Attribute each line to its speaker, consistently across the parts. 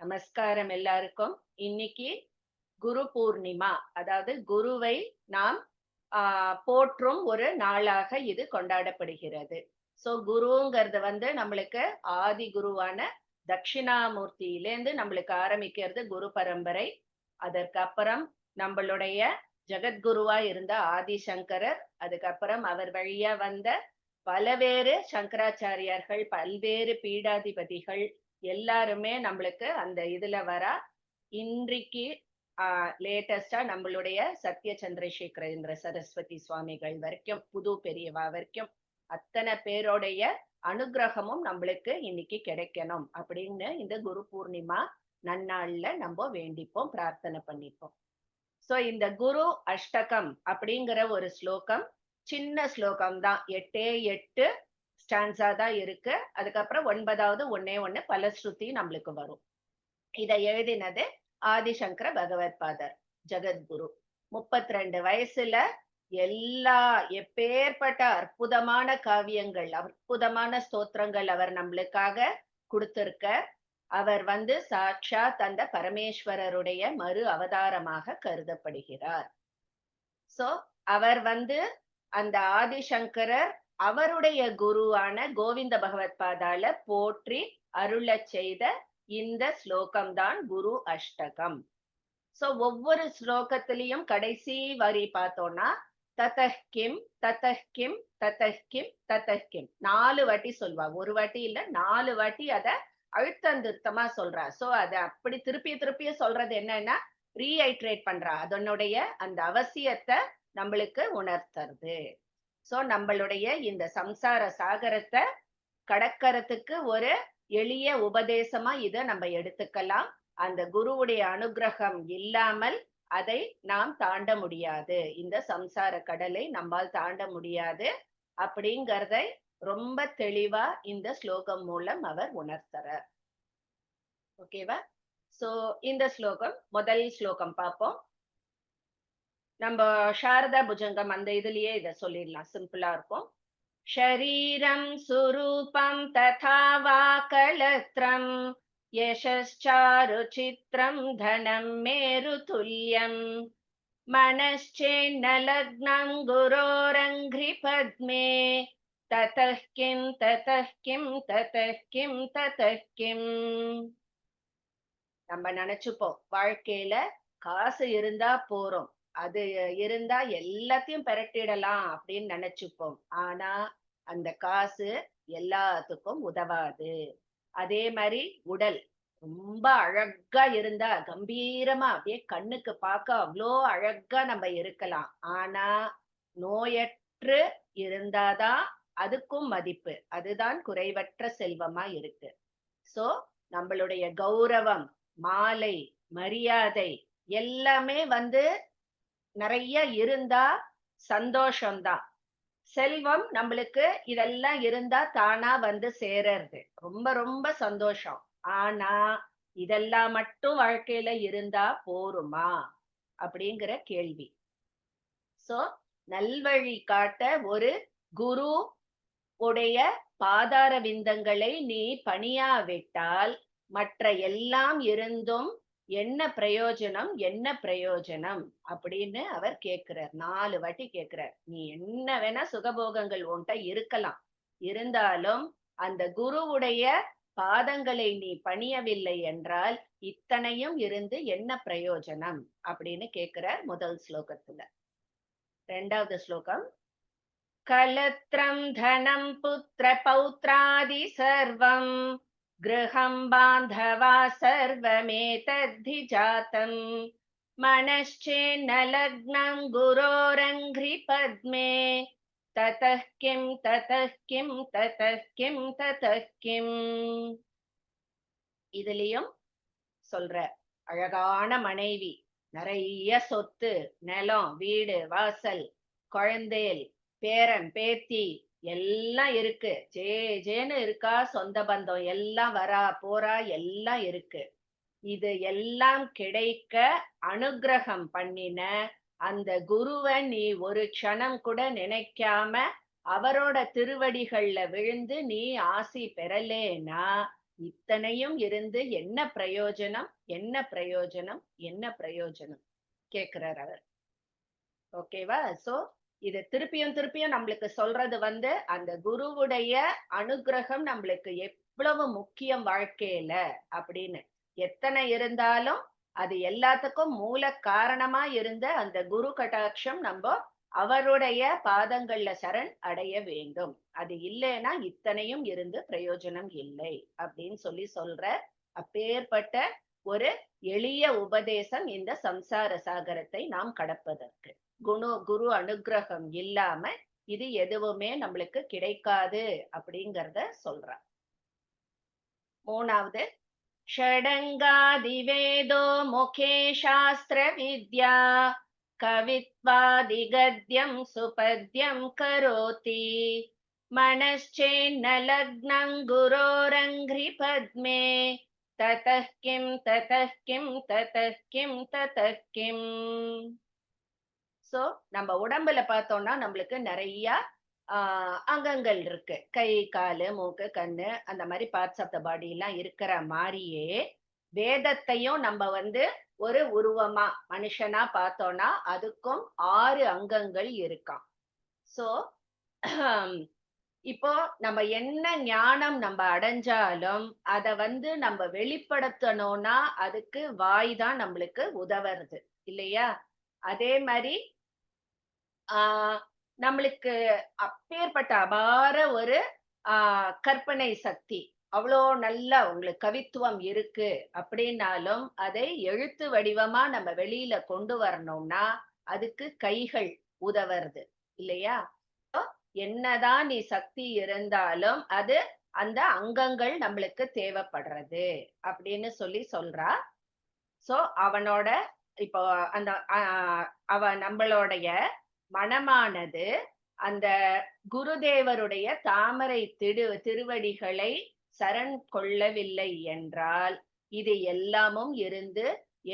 Speaker 1: நமஸ்காரம் எல்லாருக்கும். இன்னைக்கு குரு பூர்ணிமா, அதாவது குருவை நாம் போற்றும் ஒரு நாளாக இது கொண்டாடப்படுகிறது. சோ குருங்கிறது நம்மளுக்கு ஆதி குருவான தட்சிணாமூர்த்தியிலேருந்து நம்மளுக்கு ஆரம்பிக்கிறது குரு பரம்பரை. அதற்கப்புறம் நம்மளுடைய ஜெகத்குருவா இருந்த ஆதிசங்கரர், அதுக்கப்புறம் அவர் வழியா வந்த பலவேறு சங்கராச்சாரியார்கள், பல்வேறு பீடாதிபதிகள் எல்லாருமே நம்மளுக்கு அந்த இதுல வரா. இன்றைக்கு லேட்டஸ்டா நம்மளுடைய சத்ய சந்திரசேகரேந்திர சரஸ்வதி சுவாமிகள் வரைக்கும், புது பெரியவா வரைக்கும் அத்தனை பேருடைய அனுகிரகமும் நம்மளுக்கு இன்னைக்கு கிடைக்கணும் அப்படின்னு இந்த குரு பூர்ணிமா நன்னாள்ல நம்ம வேண்டிப்போம், பிரார்த்தனை பண்ணிப்போம். சோ இந்த குரு அஷ்டகம் அப்படிங்கிற ஒரு ஸ்லோகம், சின்ன ஸ்லோகம் தான், 8 ஸ்டான்ஸா தான் இருக்கு. அதுக்கப்புறம் 9வது ஒன்னே ஒண்ணு பலஸ்ருதி நம்மளுக்கு வரும். இதை எழுதினது ஆதிசங்கர பகவத் பாதர், ஜெகத்குரு. 32 வயசுல எல்லா எப்பேற்பட்ட அற்புதமான காவியங்கள், அற்புதமான ஸ்தோத்திரங்கள் அவர் நம்மளுக்காக கொடுத்திருக்க. அவர் சாட்சாத் அந்த பரமேஸ்வரருடைய மறு அவதாரமாக கருதப்படுகிறார். சோ அவர் அந்த ஆதிசங்கரர் அவருடைய குருவான கோவிந்த பகவத் பாதால போற்றி அருளச் செய்த இந்த ஸ்லோகம் தான் குரு அஷ்டகம். சோ ஒவ்வொரு ஸ்லோகத்திலையும் கடைசி வரி பார்த்தோம்னா ததஹ்கிம் ததஹ்கிம் ததஹ்கிம் ததஹ்கிம் 4 வாட்டி சொல்வா. ஒரு வாட்டி இல்ல, 4 வாட்டி அத அழுத்தந்திருத்தமா சொல்றா. சோ அத அப்படி திருப்பி திருப்பிய சொல்றது என்னன்னா ரீஐட்ரேட் பண்றா, அதனுடைய அந்த அவசியத்தை நம்மளுக்கு உணர்த்துறது. சோ நம்மளுடைய இந்த சம்சார சாகரத்தை கடக்கறதுக்கு ஒரு எளிய உபதேசமா இத நம்ம எடுத்துக்கலாம். அந்த குருவுடைய அனுகிரகம் இல்லாமல் அதை நாம் தாண்ட முடியாது, இந்த சம்சார கடலை நம்மால் தாண்ட முடியாது அப்படிங்கறதை ரொம்ப தெளிவா இந்த ஸ்லோகம் மூலம் அவர் உணர்த்துறார். ஓகேவா? சோ இந்த ஸ்லோகம், முதல் ஸ்லோகம் பார்ப்போம். நம்ம சாரதா புஜங்கம் அந்த இதுலயே இத சொல்லிடலாம், சிம்பிளா இருக்கும். ஷரீரம் சுரூபம் ததா வா கலத்ரம் யசச்சாருசித்ரம் தனம் மேருதுல்யம் மனश्चेन्न லக்னம் குரோரங்கிரி பத்மே ததஹ் கிம் ததஹ் கிம் ததஹ் கிம் ததஹ் கிம். நம்ம நினைச்சுப்போம் வாழ்க்கையில காசு இருந்தா போறோம், அது இருந்தா எல்லாத்தையும் பெரட்டிடலாம் அப்படின்னு நினைச்சுப்போம். ஆனா அந்த காசு எல்லாத்துக்கும் உதவாது. அதே மாதிரி உடல் ரொம்ப அழகா இருந்தா, கம்பீரமா அப்படியே கண்ணுக்கு பார்க்க அவ்வளோ அழகா நம்ம இருக்கலாம். ஆனா நோயற்று இருந்தாதான் அதுக்கும் மதிப்பு. அதுதான் குறைவற்ற செல்வமா இருக்கு. சோ நம்மளுடைய கௌரவம், மாலை, மரியாதை எல்லாமே நிறைய இருந்தா சந்தோஷம்தான். செல்வம் நம்மளுக்கு இதெல்லாம் இருந்தா தானா சேரறது, ரொம்ப ரொம்ப சந்தோஷம். ஆனா இதெல்லாம் மட்டும் வாழ்க்கையில இருந்தா போருமா அப்படிங்கிற கேள்வி. சோ நல்வழி காட்ட ஒரு குரு உடைய பாதார விந்தங்களை நீ பணியாவிட்டால் மற்ற எல்லாம் இருந்தும் என்ன பிரயோஜனம், என்ன பிரயோஜனம் அப்படின்னு அவர் கேட்கிறார். 4 வாட்டி கேட்கிறார். நீ என்ன வேணா சுகபோகங்கள் உன்கிட்ட இருக்கலாம், இருந்தாலும் அந்த குருவுடைய பாதங்களை நீ பணியவில்லை என்றால் இத்தனையும் இருந்து என்ன பிரயோஜனம் அப்படின்னு கேட்கிறார் முதல் ஸ்லோகத்துல. 2வது ஸ்லோகம். கலத்ரம் தனம் புத்திர பௌத்ராதி சர்வம் கிருஹம் பாந்தவா சர்வமேதத்தி ஜாதம் மனश्चेन्न லக்னம் குரோரங்கிரி பத்மே ததஹ் கிம் ததஹ் கிம் ததஹ் கிம் ததஹ் கிம். இதுலயும் சொல்ற அழகான மனைவி, நிறைய சொத்து, நிலம், வீடு, வாசல், குழந்தைகள், பேரன் பேத்தி எல்லாம் இருக்கு. ஜேன்னு இருக்கா, சொந்த பந்தம் எல்லாம் வரா போறா எல்லாம் இருக்கு. இது எல்லாம் கிடைக்க அனுகிரகம் பண்ணின அந்த குருவை நீ ஒரு க்ஷணம் கூட நினைக்காம அவரோட திருவடிகள்ல விழுந்து நீ ஆசி பெறலேனா இத்தனையும் இருந்து என்ன பிரயோஜனம், என்ன பிரயோஜனம், என்ன பிரயோஜனம் கேக்குறார் அவர். ஓகேவா? சோ இது திருப்பியும் திருப்பியும் நம்மளுக்கு சொல்றது அந்த குருவுடைய அனுக்கிரகம் நம்மளுக்கு எவ்வளவு முக்கியம் வாழ்க்கையில அப்படின்னு. எத்தனை இருந்தாலும் அது எல்லாத்துக்கும் மூல காரணமா இருந்த அந்த குரு கடாட்சம் நம்ம அவருடைய பாதங்கள்ல சரண் அடைய வேண்டும். அது இல்லைன்னா இத்தனையும் இருந்து பிரயோஜனம் இல்லை அப்படின்னு சொல்ற. அப்பேற்பட்ட ஒரு எளிய உபதேசம் இந்த சம்சார சாகரத்தை நாம் கடப்பதற்கு. குரு அனுக்கிரகம் இல்லாம இது எதுவுமே நம்மளுக்கு கிடைக்காது அப்படிங்கறத சொல்றார். மூணாவது, ஷடங்காதிவேதோ முகே சாஸ்திர வித்யா கவித்வாதிகத்யம் சுபத்யம் கரோதி மனश्चेन्न लग्नं गुरोरङ्घ्रि पद्मे ततः किं ततः किं ततः किं ततः किम्. சோ நம்ம உடம்புல பார்த்தோம்னா நம்மளுக்கு நிறைய அங்கங்கள் இருக்கு. கை, காலு, மூக்கு, கண்ணு, அந்த மாதிரி பார்ட்ஸ் ஆஃப் த பாடி எல்லாம் இருக்கிற மாதிரியே வேதத்தையும் நம்ம ஒரு உருவமா மனுஷனா பார்த்தோம்னா அதுக்கும் 6 அங்கங்கள் இருக்காம். சோ இப்போ நம்ம என்ன ஞானம் நம்ம அடைஞ்சாலும் அத நம்ம வெளிப்படுத்தணும்னா அதுக்கு வாய் தான் நம்மளுக்கு உதவுறது இல்லையா? அதே மாதிரி நம்மளுக்கு அப்பேற்பட்ட அபார ஒரு கற்பனை சக்தி, அவ்வளோ நல்ல உங்களுக்கு கவித்துவம் இருக்கு அப்படின்னாலும் அதை எழுத்து வடிவமா நம்ம வெளியில கொண்டு வரணும்னா அதுக்கு கைகள் உதவுறது இல்லையா? என்னதான் நீ சக்தி இருந்தாலும் அது அந்த அங்கங்கள் நம்மளுக்கு தேவைப்படுறது அப்படின்னு சொல்றா. சோ அவனோட இப்போ அந்த நம்மளுடைய மனமானது அந்த குருதேவருடைய தாமரை திருவடிகளை சரண் கொள்ளவில்லை என்றால் இது எல்லாமும் இருந்து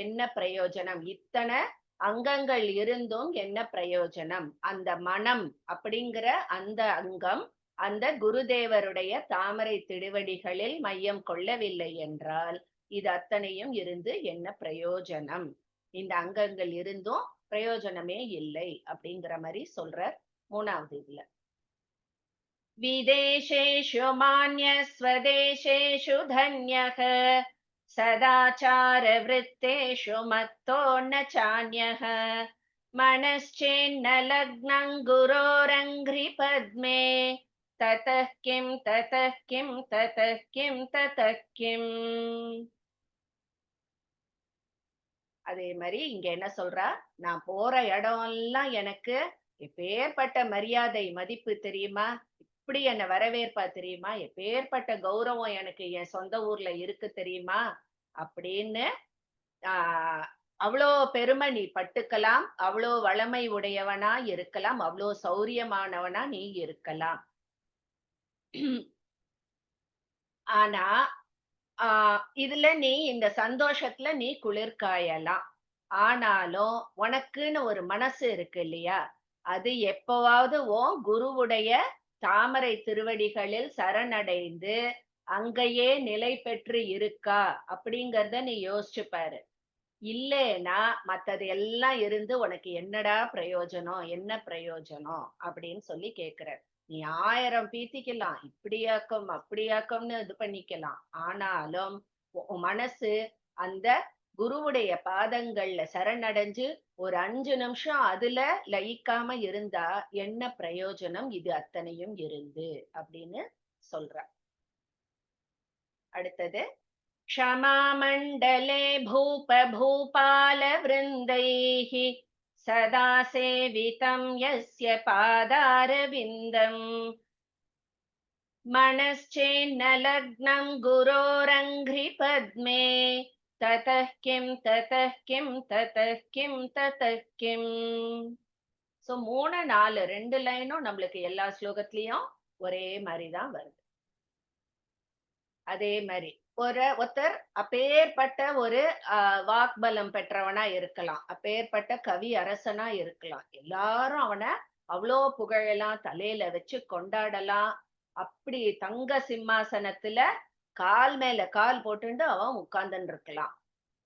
Speaker 1: என்ன பிரயோஜனம்? இத்தனை அங்கங்கள் இருந்தும் என்ன பிரயோஜனம்? அந்த மனம் அப்படிங்கிற அந்த அங்கம் அந்த குருதேவருடைய தாமரை திருவடிகளில் மையம் கொள்ளவில்லை என்றால் இது அத்தனையும் இருந்து என்ன பிரயோஜனம்? இந்த அங்கங்கள் இருந்தும் பிரயோஜனமே இல்லை அப்படிங்கிற மாதிரி சொல்ற மூணாவது இதுல. விதேசேஷு மான்ய ஸ்வதேசேஷு தன்யஹ சதாச்சார விருத்தேஷு மத்தோ ந சான்யஹ மனश्चेन्न लग्नं गुरोरङ्घ्रि पद्मे ततः किं ततः किं ततः किं ततः किम्. அதே மாதிரி இங்க என்ன சொல்றா? நான் போற இடம் எல்லாம் எனக்கு எப்பேற்பட்ட மரியாதை மதிப்பு தெரியுமா? இப்படி என்ன வரவேற்பா தெரியுமா? எப்பேற்பட்ட கௌரவம் எனக்கு என் சொந்த ஊர்ல இருக்கு தெரியுமா அப்படின்னு அவ்வளோ பெருமை நீ பட்டுக்கலாம், அவ்வளோ வளமை உடையவனா இருக்கலாம், அவ்வளோ சௌரியமானவனா நீ இருக்கலாம். ஆனா இதுல நீ இந்த சந்தோஷத்துல நீ குளிர்காயலாம். ஆனாலும் உனக்குன்னு ஒரு மனசு இருக்கு இல்லையா? அது எப்பவாவது உன் குருவுடைய தாமரை திருவடிகளில் சரணடைந்து அங்கேயே நிலை பெற்று இருக்கா அப்படிங்கறத நீ யோசிச்சு பாரு. இல்லைன்னா மத்தது எல்லாம் இருந்து உனக்கு என்னடா பிரயோஜனம், என்ன பிரயோஜனம் அப்படின்னு கேக்குற. நீ 1000 பீத்திக்கலாம், இப்படியாக்கம் அப்படியாக்கம்னு இது பண்ணிக்கலாம். ஆனாலும் உன் மனசு அந்த குருவுடைய பாதங்கள்ல சரணடைஞ்சு ஒரு 5 நிமிஷம் அதுல லயிக்காம இருந்தா என்ன பிரயோஜனம்? இது அத்தனையும் இருந்து அப்படின்னு சொல்ற. அடுத்தது, क्षमामण्डले भूपभूपालवृन्दैः सदा सेवितं यस्य पादारविन्दम् मनश्चेन्न लग्नं गुरोरङ्घ्रि पद्मे ततः किं ततः किं ततः किं ततः किम्. சோ 3, 4, 2 லைனும் நம்மளுக்கு எல்லா ஸ்லோகத்திலயும் ஒரே மாதிரிதான் வருது. அதே மாதிரி ஒருத்தர் அப்பேற்பட்ட ஒரு வாக்பலம் பெற்றவனா இருக்கலாம், அப்பேற்பட்ட கவி அரசனா இருக்கலாம். எல்லாரும் அவனை அவ்வளோ புகழலாம், தலையில வச்சு கொண்டாடலாம். அப்படி தங்க சிம்மாசனத்துல கால் மேல கால் போட்டுண்டு அவன் உட்கார்ந்துட்டு இருக்கலாம்.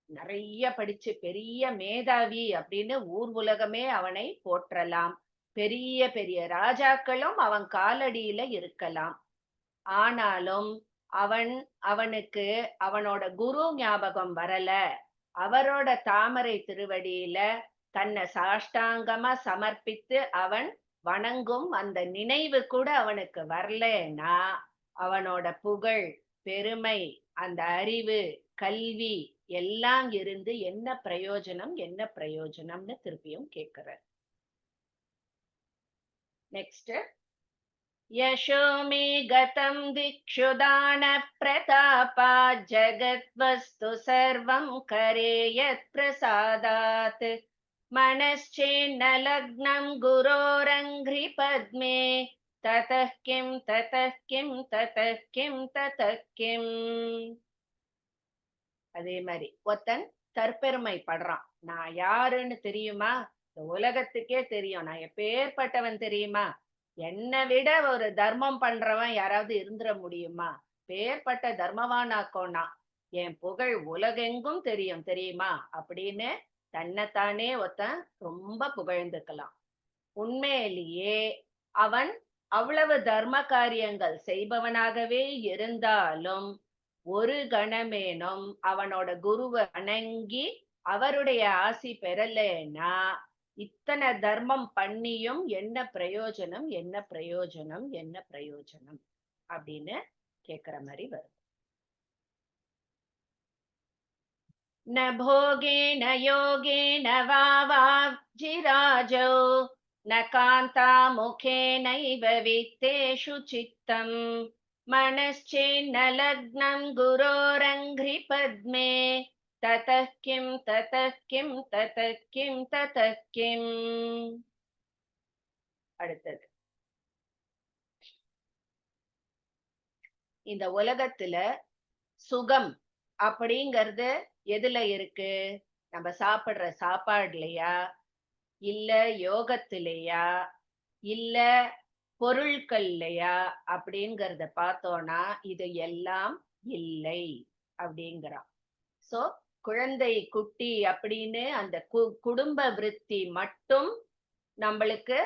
Speaker 1: நிறைய படிச்சு பெரிய மேதாவி அப்படின்னு ஊர் உலகமே அவனை போற்றலாம். பெரிய பெரிய ராஜாக்களும் அவன் காலடியில இருக்கலாம். ஆனாலும் அவனுக்கு அவனோட குரு ஞாபகம் வரல. அவரோட தாமரை திருவடியில தன்னை சாஷ்டாங்கமா சமர்ப்பித்து அவன் வணங்கும் அந்த நினைவு கூட அவனுக்கு வரலன்னா அவனோட புகழ், பெருமை, அந்த அறிவு, கல்வி எல்லாம் இருந்து என்ன பிரயோஜனம், என்ன பிரயோஜனம்னு திருப்பியும் கேட்கிறார். நெக்ஸ்ட், யசோ மே கதம் திக்ஷு தான பிரதாபா ஜகத்வஸ்து சர்வம் கரேயத் பிரசாதாத் मनश्चेन्न लग्नं गुरोरङ्घ्रि पद्मे ततः किं ततः किं ततः किं ततः किं. அதே மாதிரி ஒருத்தன் தற்பெருமை படுறான். நான் யாருன்னு தெரியுமா, இந்த உலகத்துக்கே தெரியும், நான் எப்பேற்பட்டவன் தெரியுமா, என்னை விட ஒரு தர்மம் பண்றவன் யாராவது இருந்துட முடியுமா, பேர்பட்ட தர்மவானாக்கோனா, என் புகழ் உலகெங்கும் தெரியும் தெரியுமா அப்படின்னு தன்னைத்தானே ஒருத்தன் ரொம்ப புகழ்ந்துக்கலாம். உண்மையிலேயே அவன் அவ்வளவு தர்ம காரியங்கள் செய்பவனாகவே இருந்தாலும் ஒரு கணமேனும் அவனோட குருவை வணங்கி அவருடைய ஆசி பெறலைன்னா இத்தனை தர்மம் பண்ணியும் என்ன பிரயோஜனம், என்ன பிரயோஜனம், என்ன பிரயோஜனம் அப்படின்னு கேக்குற மாதிரி வரும். न भोगेन योगेन वा वाजिराजौ न कान्तामुखेनैव वित्तेषु चित्तम् मनश्चेन्न लग्नं गुरोरङ्घ्रि पद्मे ततः किं ततः किं ततः किं ततः किम्. அடுத்தது, இந்த உலகத்துல சுகம் அப்படிங்கிறது எதுல இருக்கு? நம்ம சாப்பிடுற சாப்பாடுலையா, இல்ல யோகத்திலையா, இல்ல பொருட்கள்லையா அப்படிங்கறத பார்த்தோம்னா இது எல்லாம் இல்லை அப்படிங்கிறான். சோ குழந்தை குட்டி அப்படின்னு அந்த குடும்ப விருத்தி மட்டும் நம்மளுக்கு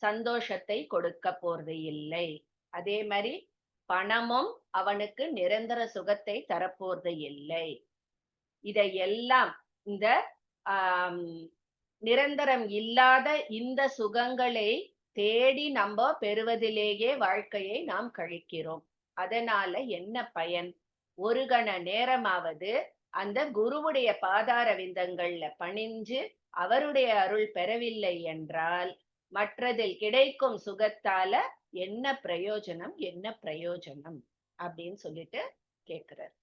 Speaker 1: சந்தோஷத்தை கொடுக்க போறது இல்லை. அதே மாதிரி பணமும் அவனுக்கு நிரந்தர சுகத்தை தரப்போறது இல்லை. இதையெல்லாம் இந்த நிரந்தரம் இல்லாத இந்த சுகங்களை தேடி நம்ம பெறுவதிலேயே வாழ்க்கையை நாம் கழிக்கிறோம். அதனால என்ன பயன்? ஒரு கண நேரமாவது அந்த குருவுடைய பாதார விந்தங்கள்ல பணிஞ்சு அவருடைய அருள் பெறவில்லை என்றால் மற்றதில் கிடைக்கும் சுகத்தால என்ன பிரயோஜனம், என்ன பிரயோஜனம் அப்படின்னு சொல்லிட்டு கேக்குறார்.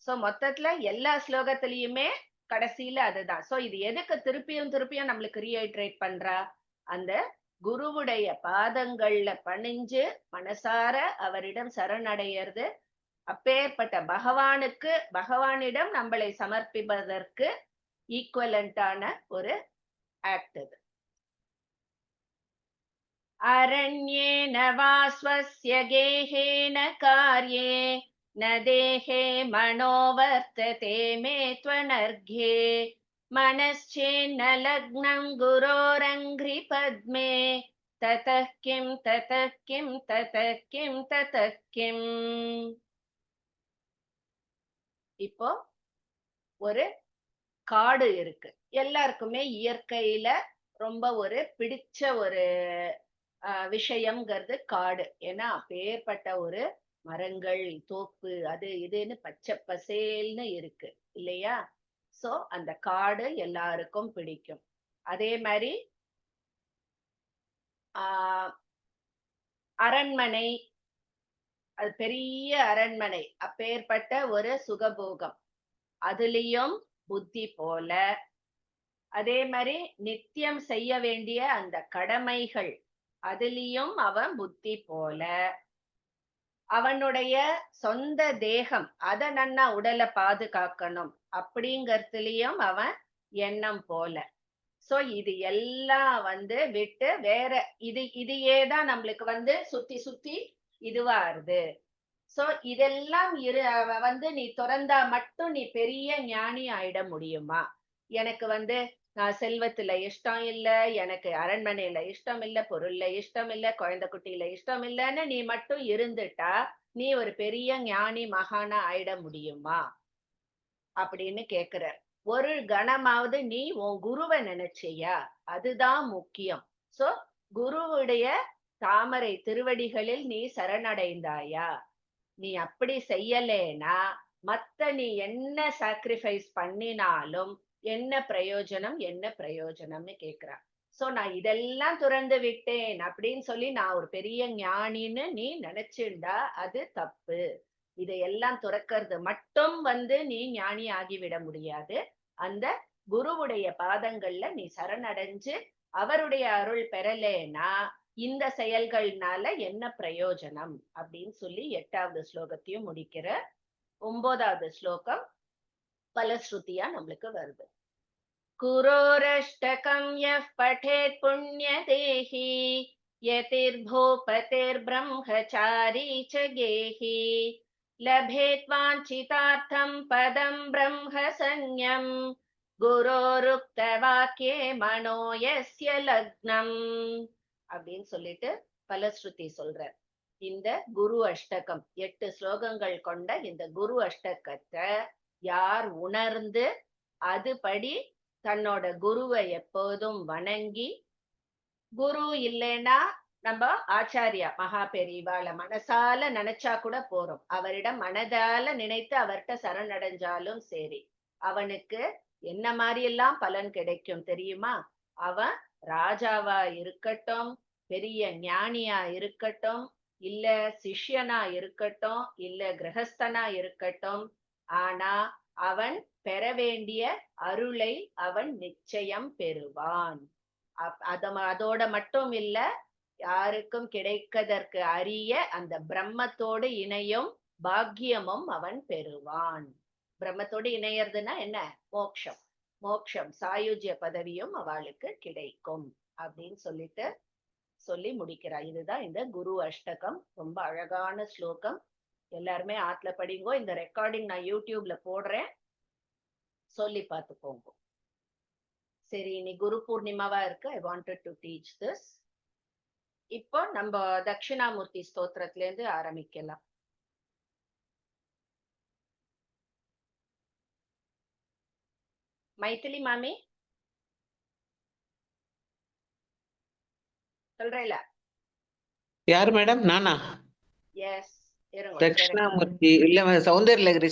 Speaker 1: சோ மொத்தத்துல எல்லா ஸ்லோகத்திலயுமே கடைசியில அதுதான். சோ இது எதுக்கு திருப்பியும் திருப்பியும் நம்மளுக்கு ரீஹைட்ரேட் பண்றா? அந்த குருவுடைய பாதங்கள்ல பணிஞ்சு மனசார அவரிடம் சரணடையிறது அப்பேற்பட்ட பகவானிடம் நம்மளை சமர்ப்பிப்பதற்கு ஈக்குவலண்டான ஒரு ஆக்ட் இது. அரண்யேன வா ஸ்வஸ்ய கேஹேன கார்யே न देहे मनोवर्तते मे त्वनर्घ्ये मनश्चेन्न लग्नं गुरोरङ्घ्रि पद्मे ततः किं ततः किं ततः किं ततः किम्. இப்போ ஒரு காடு இருக்கு. எல்லாருக்குமே இயற்கையில ரொம்ப ஒரு பிடிச்ச ஒரு விஷயம்ங்கிறது காடு. ஏன்னா அப்பேற்பட்ட ஒரு மரங்கள், தோப்பு, அது இதுன்னு பச்சை பசேல்னு இருக்கு இல்லையா? சோ அந்த காடு எல்லாருக்கும் பிடிக்கும். அதே மாதிரி அரண்மனை, அது பெரிய அரண்மனை, அப்பேற்பட்ட ஒரு சுகபோகம், அதுலயும் புத்தி போல. அதே மாதிரி நித்தியம் செய்ய வேண்டிய அந்த கடமைகள், அதுலயும் அவன் புத்தி போல. அவனுடைய சொந்த தேகம், அத நன்னா உடலை பாதுகாக்கணும் அப்படிங்கறதுலயும் அவன் எண்ணம் போல. சோ இது எல்லாம் விட்டு வேற இதையேதான் நம்மளுக்கு சுத்தி சுத்தி இதுவாருது. சோ இதெல்லாம் வந்து நீ துறந்தா மட்டும் நீ பெரிய ஞானி ஆயிட முடியுமா? எனக்கு வந்து செல்வத்துல இஷ்டம் இல்ல, எனக்கு அரண்மனையில இஷ்டம் இல்ல, பொருள்ல இஷ்டம் இல்ல, குழந்தை குட்டியில இஷ்டம் இல்லன்னு நீ மட்டும் இருந்துட்டா, நீ ஒரு பெரிய ஞானி மகானா ஆயிட முடியுமா? அப்படின்னு கேக்குறார். ஒரு கணமாவது நீ உன் குருவ நினைச்சியா? அதுதான் முக்கியம். சோ குருவுடைய தாமரை திருவடிகளில் நீ சரணடைந்தாயா? நீ அப்படி செய்யலேனா மத்த நீ என்ன சாக்ரிஃபைஸ் பண்ணினாலும் என்ன பிரயோஜனம் என்ன பிரயோஜனம்னு கேக்குறா. சோ நான் இதெல்லாம் துறந்து விட்டேன் அப்படின்னு சொல்லி நான் ஒரு பெரிய ஞானின்னு நீ நினைச்சிருந்தா அது தப்பு. இதையெல்லாம் துறக்கிறது மட்டும் வந்து நீ ஞானி ஆகிவிட முடியாது. அந்த குருவுடைய பாதங்கள்ல நீ சரணடைஞ்சு அவருடைய அருள் பெறலேனா இந்த செயல்கள்னால என்ன பிரயோஜனம் அப்படின்னு சொல்லி 8வது ஸ்லோகத்தையும் முடிக்கிற. 9வது ஸ்லோகம் பலஸ்ருதியா நம்மளுக்கு வருது. குரோரஷ்டகம் யஃ படேத் புண்ணியதேஹி யதிர்பூபதிர்ப்ரம்மச்சாரி ச கேஹி லபேத் வாஞ்சிதார்த்தம் பதம் பிரம்ம சந்யம் குரோருக்த வாக்கியே மனோ யஸ்ய லக்னம் அப்படின்னு சொல்லிட்டு பலஸ்ருதி சொல்றார். இந்த குரு அஷ்டகம் 8 ஸ்லோகங்கள் கொண்ட இந்த குரு அஷ்டகத்தை யார் உணர்ந்து அதுபடி தன்னோட குருவை எப்போதும் வணங்கி, குரு இல்லைன்னா நம்ம ஆச்சாரியா மகா பெரியவாள மனசால நினைச்சா கூட போறோம். அவரிடம் மனதால நினைத்து அவர்கிட்ட சரணடைஞ்சாலும் சரி, அவனுக்கு என்ன மாதிரி எல்லாம் பலன் கிடைக்கும் தெரியுமா? அவன் ராஜாவா இருக்கட்டும், பெரிய ஞானியா இருக்கட்டும், இல்ல சிஷ்யனா இருக்கட்டும், இல்ல கிரகஸ்தனா இருக்கட்டும், ஆனா அவன் பெற வேண்டிய அருளை அவன் நிச்சயம் பெறுவான். அதோட மட்டும் இல்ல, யாருக்கும் கிடைக்கதற்கு அரிய அந்த பிரம்மத்தோடு இணையும் பாக்கியமும் அவன் பெறுவான். பிரம்மத்தோடு இணையறதுன்னா என்ன? மோட்சம். மோட்சம் சாயுஜ்ய பதவியும் அவளுக்கு கிடைக்கும் அப்படின்னு சொல்லிட்டு சொல்லி முடிக்கிறார். இதுதான் இந்த குரு அஷ்டகம். ரொம்ப அழகான ஸ்லோகம். எல்லாருமே ஆத்துல படிங்கோ. இந்த ரெக்கார்டிங் நான் யூடியூப்ல போடுறேன், சொல்லி பார்த்துக்கோங்க. சரி, இன்னைக்கு குரு பூர்ணிமாவா இருக்கு. I wanted to teach this. இப்போ நம்ம தட்சிணாமூர்த்தி ஸ்தோத்திரத்துல இருந்து ஆரம்பிக்கலாம். மைதிலி மாமி சொல்றேல?
Speaker 2: யாரு மேடம்? நானா?
Speaker 1: எஸ், இருங்க.
Speaker 2: தட்சிணாமூர்த்தி இல்ல, சௌந்தர்யலகரி